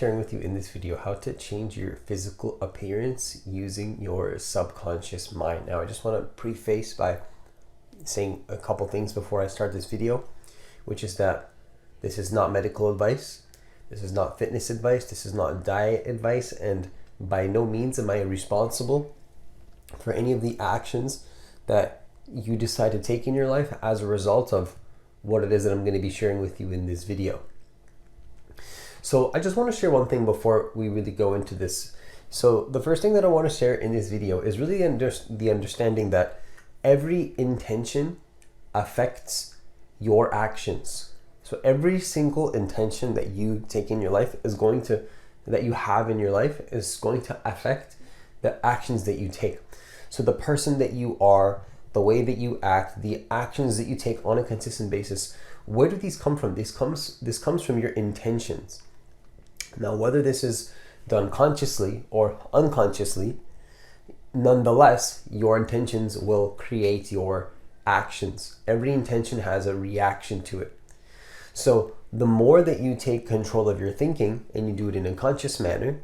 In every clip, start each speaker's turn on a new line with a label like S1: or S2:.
S1: sharing with you in this video how to change your physical appearance using your subconscious mind. Now, I just want to preface by saying a couple things before I start this video, which is that this is not medical advice, this is not fitness advice, this is not diet advice, and by no means am I responsible for any of the actions that you decide to take in your life as a result of what it is that I'm going to be sharing with you in this video. So I just want to share one thing before we really go into this. So the first thing that I want to share in this video is really the understanding that every intention affects your actions. So every single intention that you take in your life that you have in your life is going to affect the actions that you take. So the person that you are, the way that you act, the actions that you take on a consistent basis, where do these come from? This comes from your intentions. Now, whether this is done consciously or unconsciously, nonetheless, your intentions will create your actions. Every intention has a reaction to it. So the more that you take control of your thinking and you do it in a conscious manner,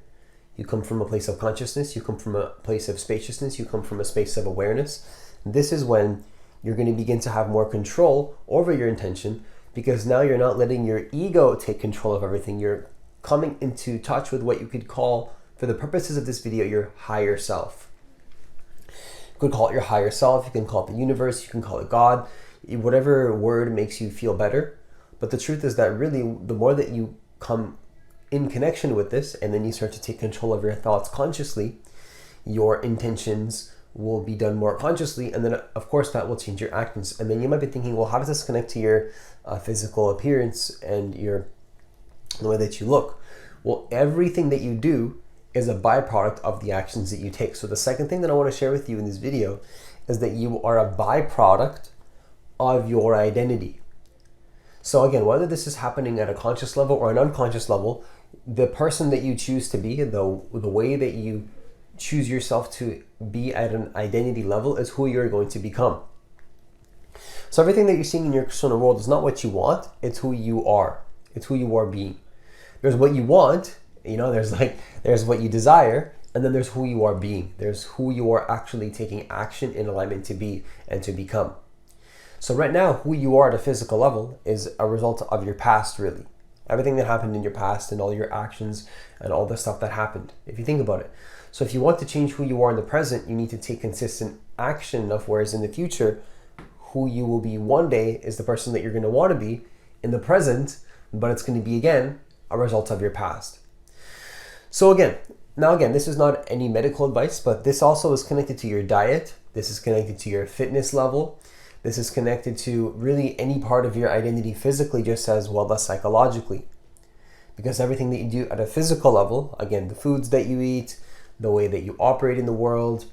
S1: you come from a place of consciousness, you come from a place of spaciousness, you come from a space of awareness. This is when you're going to begin to have more control over your intention, because now you're not letting your ego take control of everything. You're coming into touch with what you could call, for the purposes of this video, your higher self. You could call it your higher self, you can call it the universe, you can call it God, whatever word makes you feel better. But the truth is that really, the more that you come in connection with this, and then you start to take control of your thoughts consciously, your intentions will be done more consciously, and then of course that will change your actions. And then you might be thinking, well, how does this connect to your physical appearance and the way that you look? Well, everything that you do is a byproduct of the actions that you take. So the second thing that I want to share with you in this video is that you are a byproduct of your identity. So again, whether this is happening at a conscious level or an unconscious level, the person that you choose to be, the way that you choose yourself to be at an identity level, is who you're going to become. So everything that you're seeing in your external world is not what you want, it's who you are. It's who you are being. There's what you want, there's what you desire, and then there's who you are being. There's who you are actually taking action in alignment to be and to become. So right now, who you are at a physical level is a result of your past, really. Everything that happened in your past and all your actions and all the stuff that happened, if you think about it. So if you want to change who you are in the present, you need to take consistent action enough, whereas in the future, who you will be one day is the person that you're going to want to be in the present, but it's going to be, again, a result of your past. So again, this is not any medical advice, but this also is connected to your diet. This is connected to your fitness level. This is connected to really any part of your identity physically, just as well as psychologically. Because everything that you do at a physical level, again, the foods that you eat, the way that you operate in the world,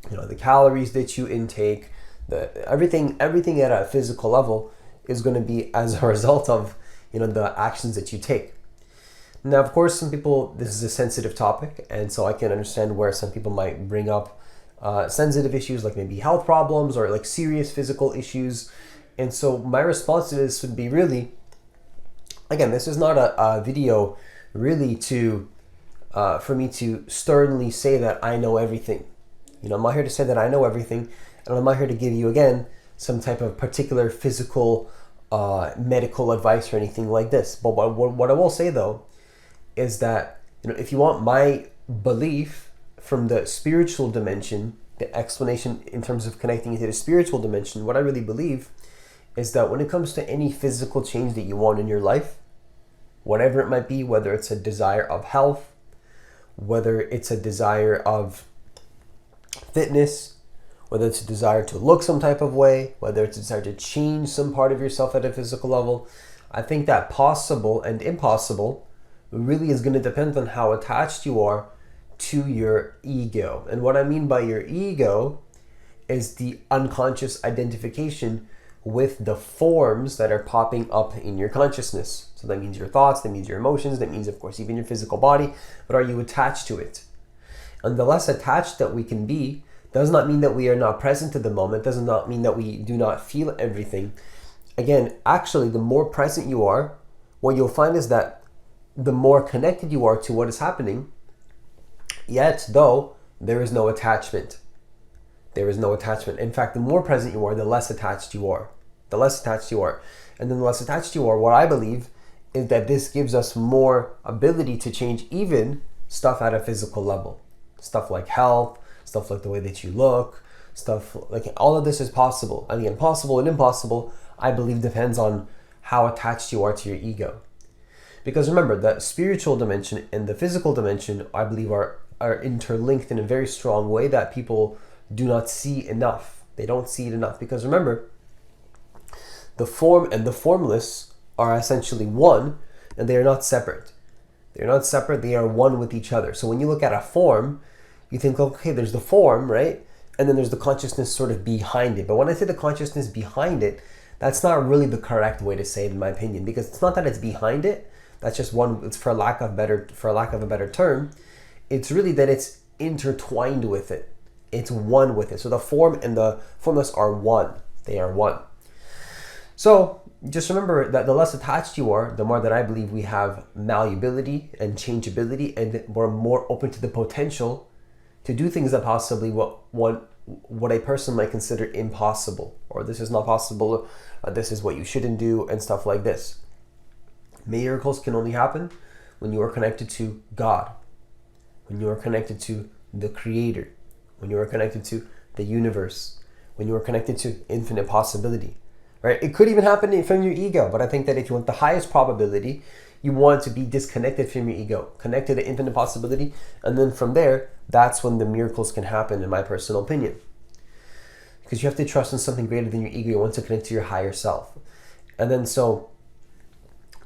S1: the calories that you intake, everything at a physical level is going to be as a result of the actions that you take. Now, of course, some people, this is a sensitive topic, and so I can understand where some people might bring up sensitive issues, like maybe health problems or like serious physical issues. And so my response to this would be, really, again, this is not a video really for me to sternly say that I know everything. I'm not here to say that I know everything, and I'm not here to give you, again, some type of particular physical medical advice or anything like this. But what I will say, though, is that if you want my belief from the spiritual dimension, the explanation in terms of connecting it to the spiritual dimension, what I really believe is that when it comes to any physical change that you want in your life, whatever it might be, whether it's a desire of health, whether it's a desire of fitness, whether it's a desire to look some type of way, whether it's a desire to change some part of yourself at a physical level, I think that possible and impossible really is going to depend on how attached you are to your ego. And what I mean by your ego is the unconscious identification with the forms that are popping up in your consciousness. So that means your thoughts, that means your emotions, that means, of course, even your physical body. But are you attached to it? And the less attached that we can be does not mean that we are not present at the moment, does not mean that we do not feel everything. Again, actually, the more present you are, what you'll find is that the more connected you are to what is happening, yet though there is no attachment. There is no attachment. In fact, the more present you are, the less attached you are. The less attached you are. And then the less attached you are, what I believe is that this gives us more ability to change even stuff at a physical level. Stuff like health, stuff like the way that you look, stuff like all of this is possible. I mean, possible and impossible, I believe, depends on how attached you are to your ego. Because remember, the spiritual dimension and the physical dimension, I believe, are interlinked in a very strong way that people do not see enough. They don't see it enough. Because remember, the form and the formless are essentially one, and they are not separate. They're not separate, they are one with each other. So when you look at a form, you think, okay, there's the form, right? And then there's the consciousness sort of behind it. But when I say the consciousness behind it, that's not really the correct way to say it, in my opinion, because it's not that it's behind it. That's just one, it's for lack of a better term. It's really that it's intertwined with it. It's one with it. So the form and the formless are one. They are one. So just remember that the less attached you are, the more that I believe we have malleability and changeability, and we're more open to the potential to do things that possibly what a person might consider impossible, or this is not possible, this is what you shouldn't do, and stuff like this. Miracles can only happen when you are connected to God, when you are connected to the Creator, when you are connected to the universe, when you are connected to infinite possibility. Right? It could even happen from your ego, but I think that if you want the highest probability, you want to be disconnected from your ego, connected to infinite possibility, and then from there, that's when the miracles can happen, in my personal opinion. Because you have to trust in something greater than your ego. You want to connect to your higher self. And then so,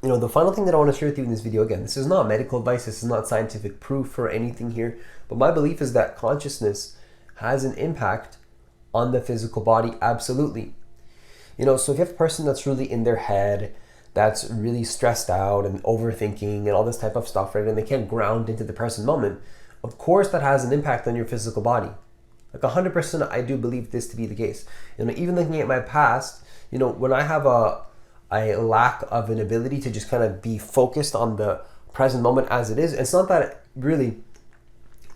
S1: the final thing that I want to share with you in this video, again, this is not medical advice, this is not scientific proof or anything here, but my belief is that consciousness has an impact on the physical body, absolutely. So if you have a person that's really in their head, that's really stressed out and overthinking and all this type of stuff, right? And they can't ground into the present moment, of course that has an impact on your physical body. Like 100%, I do believe this to be the case. Even looking at my past, when I have a lack of an ability to just kind of be focused on the present moment as it is, it's not that really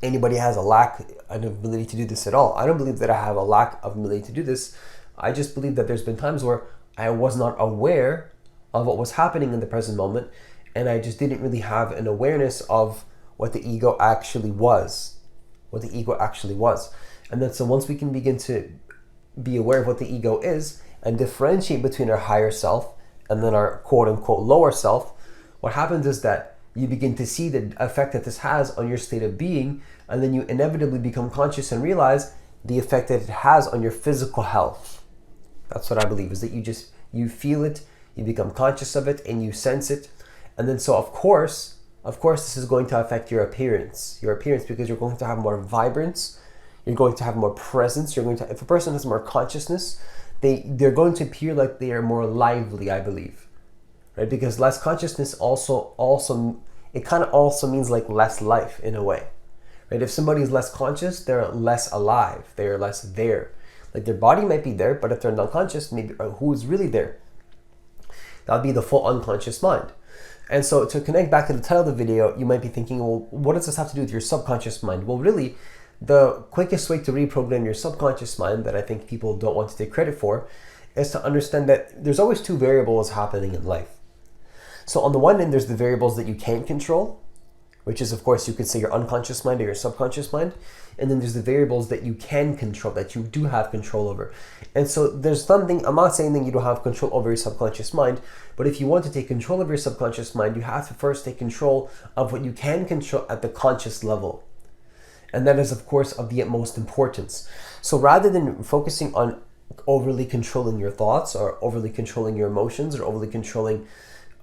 S1: anybody has a lack of ability to do this at all. I don't believe that I have a lack of ability to do this. I just believe that there's been times where I was not aware of what was happening in the present moment, and I just didn't really have an awareness of what the ego actually was. And then so once we can begin to be aware of what the ego is and differentiate between our higher self and then our quote-unquote lower self, what happens is that you begin to see the effect that this has on your state of being, and then you inevitably become conscious and realize the effect that it has on your physical health. That's what I believe, is that you feel it, you become conscious of it, and you sense it. And then so of course, this is going to affect your appearance, because you're going to have more vibrance, you're going to have more presence, if a person has more consciousness, they're going to appear like they are more lively, I believe. Right? Because less consciousness also it kind of also means like less life in a way. Right? If somebody is less conscious, they're less alive, they are less there. Like their body might be there, but if they're unconscious, maybe who is really there? That would be the full unconscious mind. And so to connect back to the title of the video, you might be thinking, well, what does this have to do with your subconscious mind? Well, really, the quickest way to reprogram your subconscious mind that I think people don't want to take credit for is to understand that there's always two variables happening in life. So on the one end, there's the variables that you can't control, which is, of course, you could say your unconscious mind or your subconscious mind. And then there's the variables that you can control, that you do have control over. And so there's something, I'm not saying that you don't have control over your subconscious mind, but if you want to take control of your subconscious mind, you have to first take control of what you can control at the conscious level. And that is, of course, of the utmost importance. So rather than focusing on overly controlling your thoughts or overly controlling your emotions or overly controlling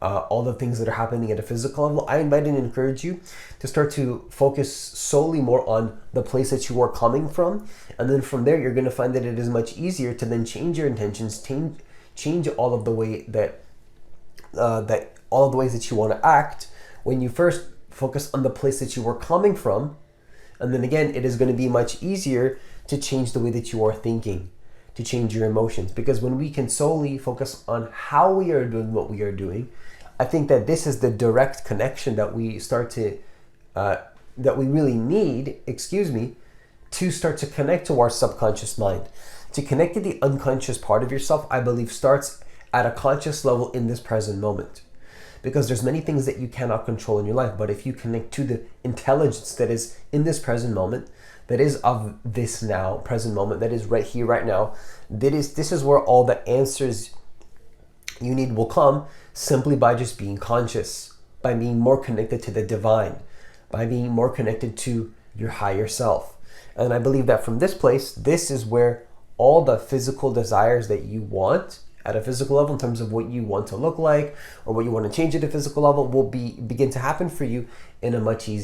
S1: all the things that are happening at a physical level, I invite and encourage you to start to focus solely more on the place that you are coming from. And then from there, you're going to find that it is much easier to then change your intentions, change all of the way that all of the ways that you want to act when you first focus on the place that you are coming from. And then again, it is going to be much easier to change the way that you are thinking, to change your emotions. Because when we can solely focus on how we are doing what we are doing, I think that this is the direct connection that we start to, that we really need, to start to connect to our subconscious mind. To connect to the unconscious part of yourself, I believe starts at a conscious level in this present moment. Because there's many things that you cannot control in your life, but if you connect to the intelligence that is in this present moment, that is of this now, present moment, that is right here, right now, this is where all the answers you need will come, simply by just being conscious, by being more connected to the divine, by being more connected to your higher self. And I believe that from this place, this is where all the physical desires that you want at a physical level, in terms of what you want to look like or what you want to change at a physical level, will begin to happen for you in a much easier